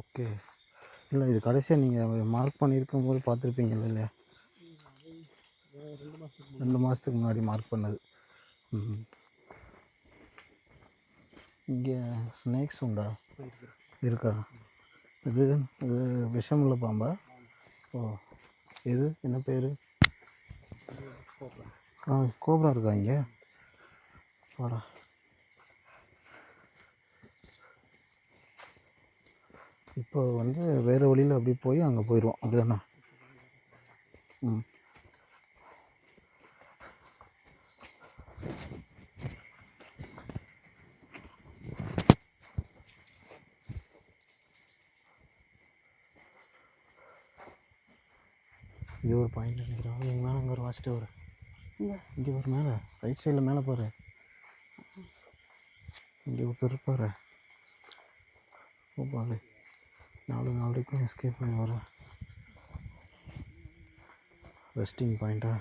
ஓகே. இல்லை இது கடைசியாக நீங்கள் மார்க் பண்ணியிருக்கும் போது பார்த்துருப்பீங்கல்ல இல்லையா? 2 மாதத்துக்கு முன்னாடி மார்க் பண்ணது. இங்கே ஸ்னேக்ஸ் உண்டா? இருக்கா? இது இது விஷமுள்ள பாம்பா? ஓ இது என்ன பேர்? கோப்ரா இருக்கா இங்கே? வாடா. இப்போ வந்து வேறு வழியில் அப்படி போய் அங்கே போயிடுவோம் அப்படி தானே? இது ஒரு பாயிண்ட் நினைக்கிறோம். இங்கே மேலே அங்கே ஒரு வாட்ச் டவர். இங்கே ஒரு மேலே ரைட் சைடில் மேலே பாரு. இங்கே ஒருத்தர் இருப்பார். பாரு 4 வரைக்கும் எஸ்கேப் பண்ணி வர ரெஸ்டிங் பாயிண்ட்டா?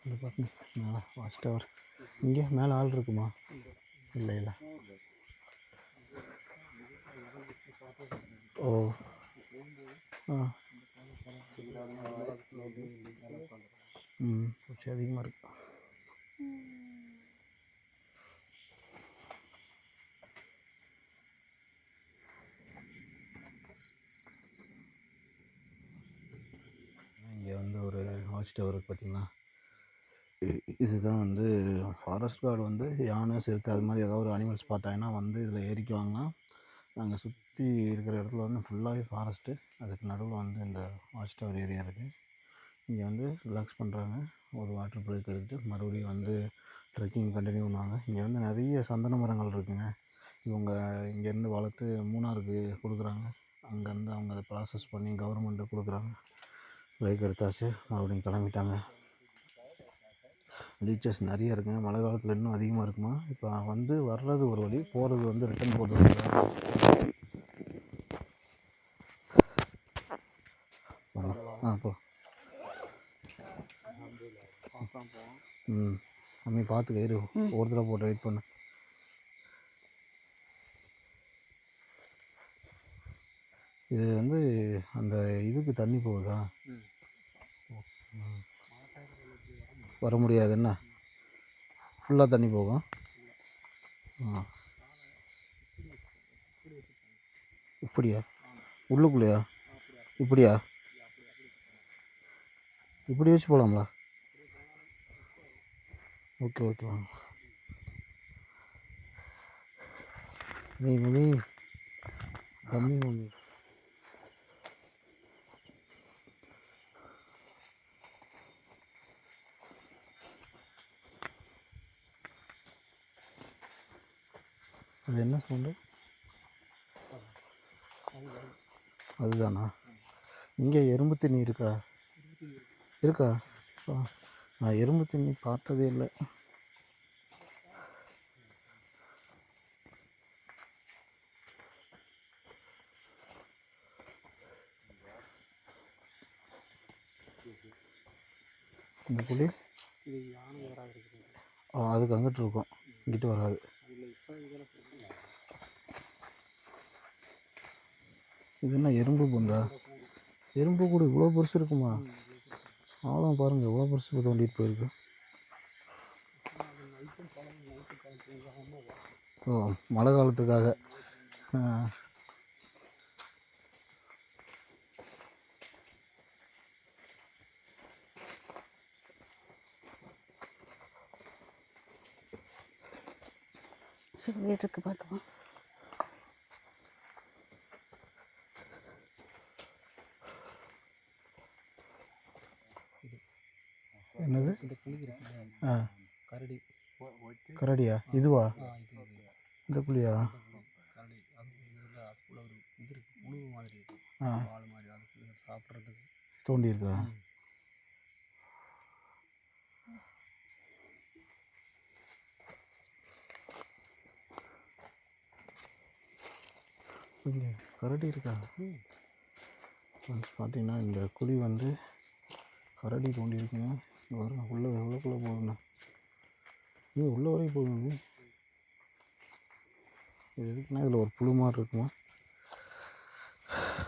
இந்த பார்த்து மேலே வாட்ச் டவர். இங்கே மேலே ஆள் இருக்குமா? இல்லை இல்லை. ஓ ஆ பூச்சி அதிகமாக இருக்கு. இங்கே வந்து ஒரு வாட்ச் டவர் இருக்குது பார்த்தீங்களா? இதுதான் வந்து ஃபாரஸ்ட் கார்டு வந்து யானை சிறுத்தை அது மாதிரி ஏதாவது ஒரு அனிமல்ஸ் பார்த்தாங்கன்னா வந்து இதில் ஏறிக்குவாங்கன்னா, நாங்கள் சுற்றி இருக்கிற இடத்துல வந்து ஃபுல்லாகவே ஃபாரஸ்ட்டு, அதுக்கு நடுவில் வந்து இந்த வாட்ச் டவர் ஏரியா இருக்குது. இங்கே வந்து ரிலாக்ஸ் பண்ணுறாங்க, ஒரு வாட்டர் பிரேக் எடுத்துகிட்டு மறுபடியும் வந்து ட்ரெக்கிங் கண்டினியூ பண்ணுவாங்க. இங்கே வந்து நிறைய சந்தன மரங்கள் இருக்குங்க. இவங்க இங்கேருந்து வளர்த்து மூணாருக்கு கொடுக்குறாங்க. அங்கேருந்து அவங்க அதை ப்ராசஸ் பண்ணி கவர்மெண்ட்டு கொடுக்குறாங்க. பிரேக் எடுத்தாச்சு, மறுபடியும் கிளம்பிட்டாங்க. லீச்சஸ் நிறைய இருக்குங்க. மழை காலத்தில் இன்னும் அதிகமாக இருக்குமா? இப்போ வந்து வர்றது ஒரு வழி, போகிறது வந்து ரிட்டன் போகிறது ஒரு வழி. போ அம்மி பார்த்துக்க, இரு ஒருத்தர போட்டு வெயிட் பண்ணு. இது வந்து அந்த இதுக்கு தண்ணி போகுதா? வர முடியாது, என்ன ஃபுல்லாக தண்ணி போகும். இப்படியா? உள்ளுக்குள்ளையா? இப்படியா? இப்படி வச்சு போகலாங்களா? ஓகே ஓகே வாங்க. மம்மி கம்மி மம்மி. அது என்ன சவுண்டு? அதுதானா? இங்கே எறும்பு தண்ணி இருக்கா? இருக்கா? நான் எறும்பு தண்ணி பார்த்ததே இல்லை. இந்த புலி அதுக்கு அங்கிட்டு இருக்கும், இங்கிட்டு வராது. இது என்ன எறும்பு பூந்தா? எறும்பு கூட இவ்வளோ பெருசு இருக்குமா? ஆழம் பாருங்கள், எவ்வளோ பெருசு தோண்டிட்டு போயிருக்கு. ஓ, மழை காலத்துக்காக. சொல்லிட்டு இருக்கு பார்த்துமா. என்னது? ஆ, கரடி. கரடியா? இதுவா? இந்த புலியா? கரடி அதுக்குள்ள ஒரு இது இருக்குது, புழு மாதிரி இருக்குது, வால் மாதிரி, அதுக்குள்ள சாப்பிட்றதுக்கு தோண்டி இருக்கா? இங்கே கரடி இருக்கா? பார்த்தீங்கன்னா இந்த குழி வந்து கரடி தோண்டி இருக்குங்க. வரும் உள்ளே எவ்வளோக்குள்ளே போகுதுண்ணா, இது உள்ளே வரைக்கும் போகுது. இது எதுக்குன்னா இதில் ஒரு புழு மாதிரி இருக்குமா,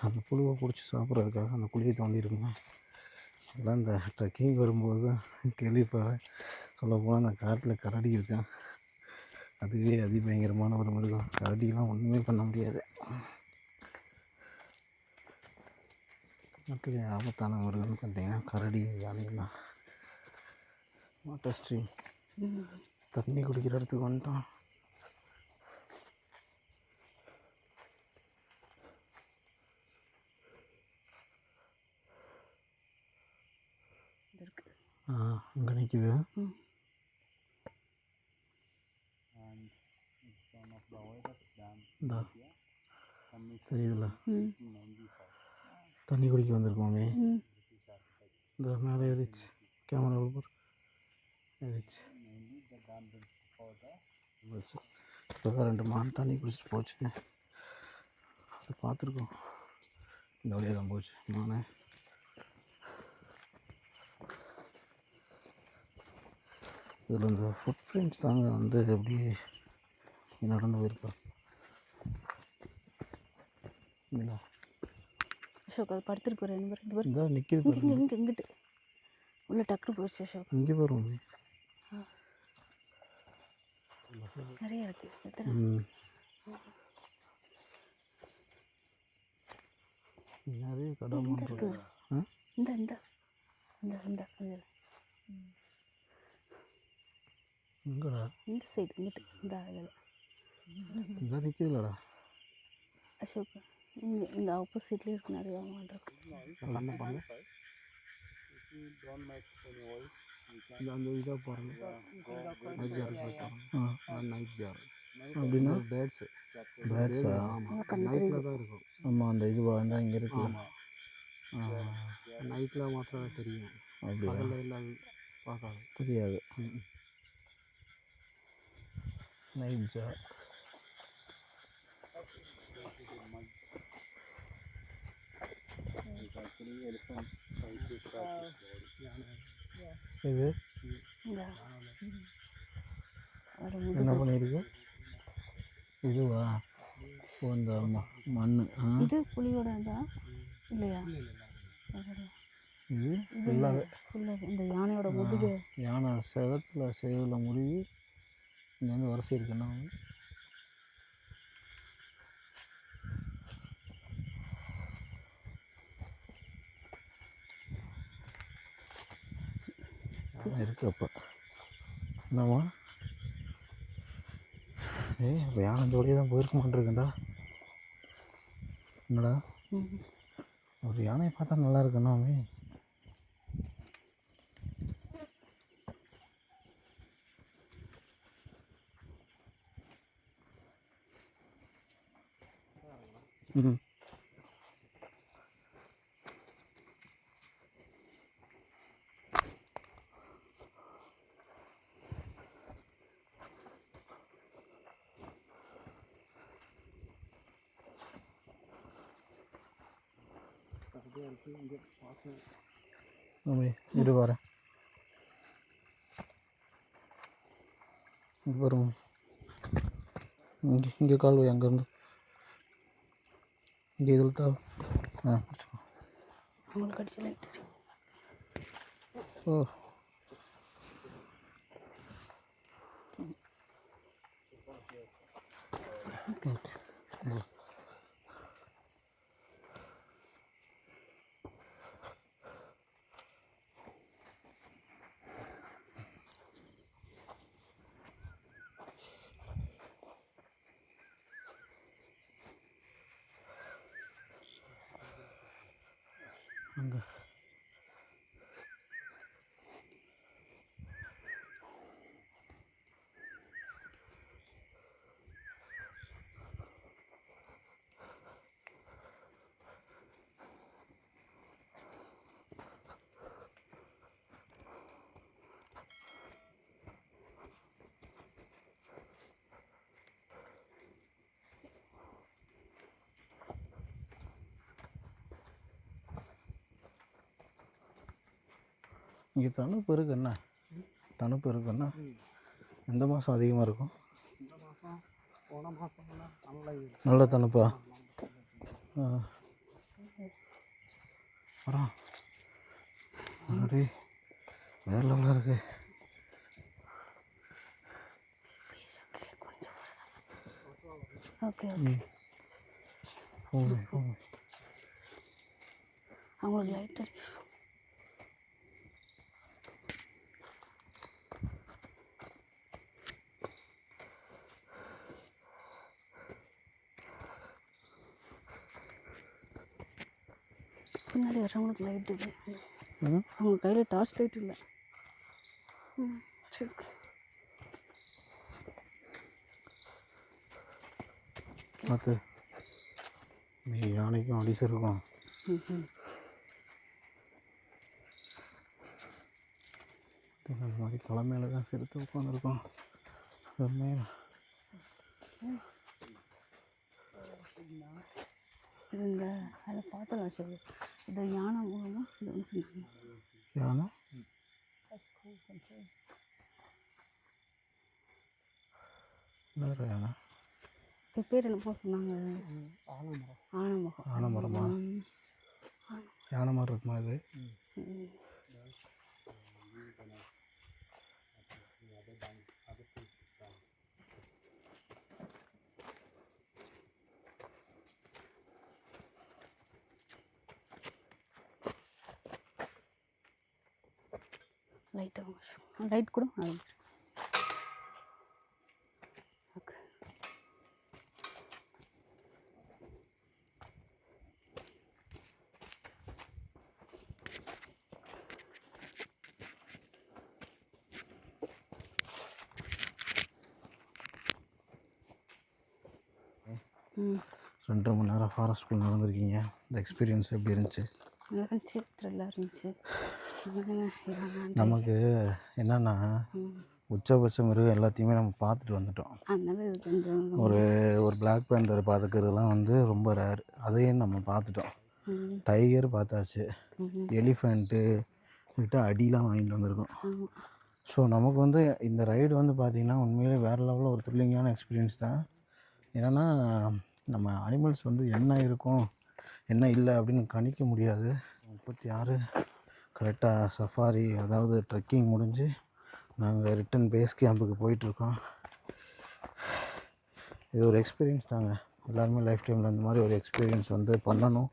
அந்த புழுவை பிடிச்சி சாப்பிட்றதுக்காக அந்த குழியை தோண்டி இருக்குங்க. இதெல்லாம் இந்த ட்ரெக்கிங் வரும்போது தான் கேள்விப்படுறேன். சொல்லப்போனால் அந்த காட்டில் கரடி இருக்கேன், அதுவே அதிபயங்கரமான ஒரு மிருகம். கரடியெலாம் ஒன்றுமே பண்ண முடியாது. நாட்டிலே ஆபத்தான மிருகம்னு பார்த்தீங்கன்னா கரடி, யானைலாம். வாட்டர் ஸ்ட்ரீம், தண்ணி குடிக்கிற இடத்துக்கு வந்துட்டோம். அங்கே நிற்கிது. தெரியுதுல்ல, தண்ணி குடிக்க வந்திருக்கோமே. இந்த மேலே ஏறிச்சு, கேமரா ஏறிச்சு. இப்போ தான் 2 மான் தண்ணி குடிச்சிட்டு போச்சு, அதை பார்த்துருக்கோம். இந்த வழியாக தான் போச்சு மானை. இதில் இந்த ஃபுட் பிரிண்ட்ஸ் தாங்க வந்து எப்படி நடந்து போயிருக்கோம். அசோக் அது படுத்துட்டு போகிறேன் ரெண்டு பேரும் இதான் நிற்கிது இங்கே இங்கே இங்கே இங்கிட்டு உள்ள டக்குனு போயிடுச்சு அசோக். இங்கே வரும். நிறைய இருக்குது எத்தனை நிறைய கடை இருக்குது. இந்த இந்த இந்த இந்த இந்த எங்கடா இந்த சைடு இங்கிட்டு இந்த இதில் இதான் நிற்கிதுலடா அசோக். இங்கே இந்த ஆப்போசிட்லேயே இருக்கு நிறைய அமௌண்ட் இருக்குது. பண்ண பண்ண அந்த இதாக பாருங்க நைட் ஜார் நைட் ஜார் அப்படின்னா பேட்ஸா நைட்டில் தான் இருக்கும். ஆமாம் அந்த இதுவாக இருந்தால் இங்கே இருக்குல்ல. நைட்டில் மாத்திரம் தெரியும், அப்படியா? பகலில் எல்லாம் பார்க்காது, தெரியாது. நைட் ஜார் இது என்ன பண்ணியிருக்கு? இதுவா? ஓ இந்த மண். இது புலியோட தான் இல்லையா? இது ஃபுல்லாகவே ஃபுல்லாக இந்த யானையோட முதுகு. யானை சேவத்தில் முழுகி இங்கேருந்து வரிசை இருக்குன்னா இருக்கு. அப்போ என்னம்மா இப்போ யானை ஜோடியே தான் போயிருக்க மாட்டிருக்கேன்டா. என்னடா ஒரு யானையை பார்த்தா நல்லா இருக்குண்ணாமே. ம் இரு வரேன். இங்கே வரும். இங்கே கால் வை. அங்கேருந்து இங்கே இதில் தான் பிடிச்சிக்கோ. அவங்களுக்கு அடிச்சு லைட். ஓ ஓகே. அங்கே இங்கே தணுப்பு இருக்குண்ணா. தணுப்பு இருக்குண்ணா. எந்த மாதம் அதிகமாக இருக்கும்? இந்த மாதம் போன மாதம்லாம் நல்ல தணுப்பா? வரோம். அப்படி வேறு லெவலாக இருக்கு. ஓகே போங்க போங்க. அவங்களுக்கு லைட் அடிச்சு. பின்னாடி வரவங்களுக்கு லைட் இல்லை. அவங்க கையில் டார்ச் லைட் இல்லை. சரி பார்த்து யானைக்கும் அடிச்சு இருக்கும். அந்த மாதிரி களை மேலே தான் செலுத்து உட்காந்துருக்கோம். மேலே இது இந்த அதில் பார்த்தலாம் சரி. இது யானை மூலமாக இது வந்து சொன்னாங்க. யானை வேறு யானை இது பேர் என்னமோ சொன்னாங்க. ஆலமரம். ஆனமகம். ஆலமரமா? யானை மாதிரி இருக்குமா இது? லைட் கூட ஓகே. ம் 2.5 மணி நேரம் ஃபாரஸ்ட்குள்ளே நடந்திருக்கீங்க. இந்த எக்ஸ்பீரியன்ஸ் எப்படி இருந்துச்சு? இருந்துச்சு, த்ரில்லாக இருந்துச்சு. நமக்கு என்னென்னா உச்சபட்ச மிருகம் எல்லாத்தையுமே நம்ம பார்த்துட்டு வந்துட்டோம். அதனால இது கொஞ்சம் ஒரு பிளாக் பேந்தர் பார்த்துக்கிறதுலாம் வந்து ரொம்ப ரேர். அதையும் நம்ம பார்த்துட்டோம். டைகர் பார்த்தாச்சு, எலிஃபெண்ட்டு கிட்ட அடிலாம் வாங்கிட்டு வந்திருக்கோம். ஸோ நமக்கு வந்து இந்த ரைடு வந்து பார்த்திங்கன்னா உண்மையிலே வேறு லெவலில் ஒரு த்ரில்லிங்கான எக்ஸ்பீரியன்ஸ் தான். ஏன்னா நம்ம அனிமல்ஸ் வந்து என்ன இருக்கும் என்ன இல்லை அப்படின்னு கணிக்க முடியாது. 36 கரெக்டாக சஃபாரி அதாவது ட்ரெக்கிங் முடிஞ்சு நாங்கள் ரிட்டன் பேஸ் கேம்புக்கு போயிட்டுருக்கோம். இது ஒரு எக்ஸ்பீரியன்ஸ் தாங்க. எல்லாருமே லைஃப் டைமில் இந்த மாதிரி ஒரு எக்ஸ்பீரியன்ஸ் வந்து பண்ணணும்.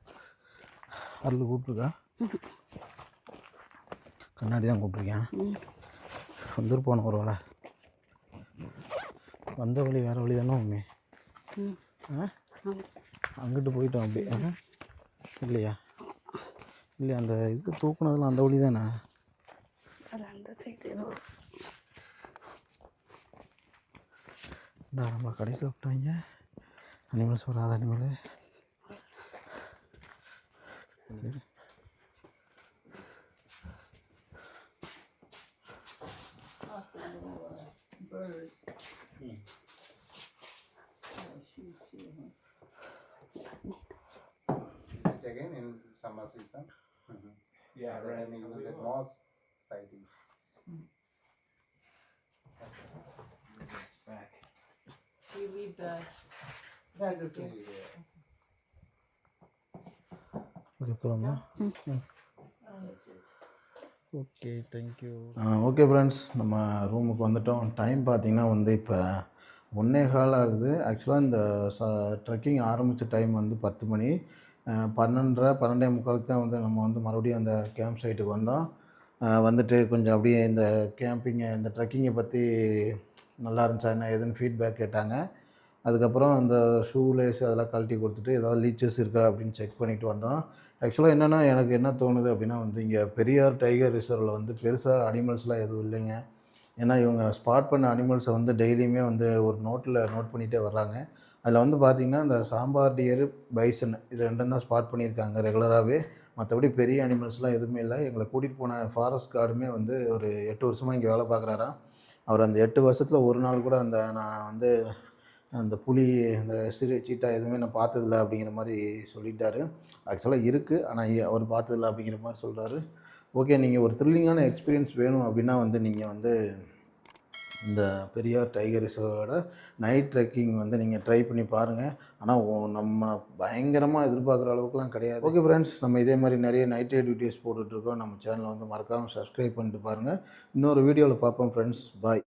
அருள் கூப்பிட்ருக்கா? கண்ணாடி தான் கூப்பிட்ருக்கேன். வந்துருப்போன ஒரு வேலை வந்த வழி வேறு வழி தானே உண்மை. அங்கிட்டு போயிட்டோம் அப்படி இல்லையா? இல்லையா அந்த இது தூக்குனதெல்லாம் அந்த வழி தானே? அந்த சைடு ஏதோ நம்ம கடைசியில் விட்டாங்க. அனிமல்ஸ் வராத animal. Visit again in summer season. Yeah, right. You will get more sightings. It's back. You leave the. Yeah, just leave it there. Okay போகலாமா? Okay thank you. ஓகே ஃப்ரெண்ட்ஸ், நம்ம ரூமுக்கு வந்துட்டோம். டைம் பார்த்திங்கன்னா வந்து இப்போ 1:15 ஆகுது. ஆக்சுவலாக இந்த ட்ரெக்கிங் ஆரம்பித்த டைம் வந்து 10 மணி. 12:30 12:45 தான் வந்து நம்ம வந்து மறுபடியும் அந்த கேம்ப் சைட்டுக்கு வந்தோம். வந்துட்டு கொஞ்சம் அப்படியே இந்த கேம்பிங்கை இந்த ட்ரெக்கிங்கை பற்றி நல்லா இருந்துச்சா என்ன ஏதுன்னு ஃபீட்பேக் கேட்டாங்க. அதுக்கப்புறம் அந்த ஷூ லேஸ் அதெல்லாம் கழட்டி கொடுத்துட்டு ஏதாவது லீச்சஸ் இருக்கா அப்படின்னு செக் பண்ணிவிட்டு வந்தோம். ஆக்சுவலாக என்னென்னா எனக்கு என்ன தோணுது அப்படின்னா வந்து இங்கே பெரியார் டைகர் ரிசர்வில் வந்து பெருசாக அனிமல்ஸ்லாம் எதுவும் இல்லைங்க. ஏன்னா இவங்க ஸ்பாட் பண்ண அனிமல்ஸை வந்து டெய்லியுமே வந்து ஒரு நோட்டில் நோட் பண்ணிகிட்டே வர்றாங்க. அதில் வந்து பார்த்திங்கன்னா இந்த சாம்பார் டியர், பைசன் இது ரெண்டும் தான் ஸ்பாட் பண்ணியிருக்காங்க ரெகுலராகவே. மற்றபடி பெரிய அனிமல்ஸ்லாம் எதுவுமே இல்லை. எங்களை கூட்டிகிட்டு போன ஃபாரஸ்ட் கார்டுமே வந்து ஒரு 8 வருஷமாக இங்கே வேலை பார்க்குறாராம். அவர் அந்த 8 வருஷத்தில் ஒரு நாள் கூட நான் வந்து அந்த புலி அந்த சீட்டா எதுவுமே நான் பார்த்ததில்ல அப்படிங்கிற மாதிரி சொல்லிட்டாரு. ஆக்சுவலாக இருக்குது, ஆனால் அவர் பார்த்ததில்ல அப்படிங்கிற மாதிரி சொல்கிறாரு. ஓகே, நீங்கள் ஒரு த்ரில்லிங்கான எக்ஸ்பீரியன்ஸ் வேணும் அப்படின்னா வந்து நீங்கள் வந்து இந்த பெரியார் டைகர் ரிசர்வோட நைட் ட்ரெக்கிங் வந்து நீங்கள் ட்ரை பண்ணி பாருங்கள். ஆனால் நம்ம பயங்கரமாக எதிர்பார்க்குற அளவுக்குலாம் கிடையாது. ஓகே ஃப்ரெண்ட்ஸ், நம்ம இதே மாதிரி நிறைய நைட் ரைட் வீடியோஸ் போட்டுட்ருக்கோம். நம்ம சேனலை வந்து மறக்காமல் சப்ஸ்கிரைப் பண்ணிட்டு பாருங்கள். இன்னொரு வீடியோவில் பார்ப்போம் ஃப்ரெண்ட்ஸ். பாய்.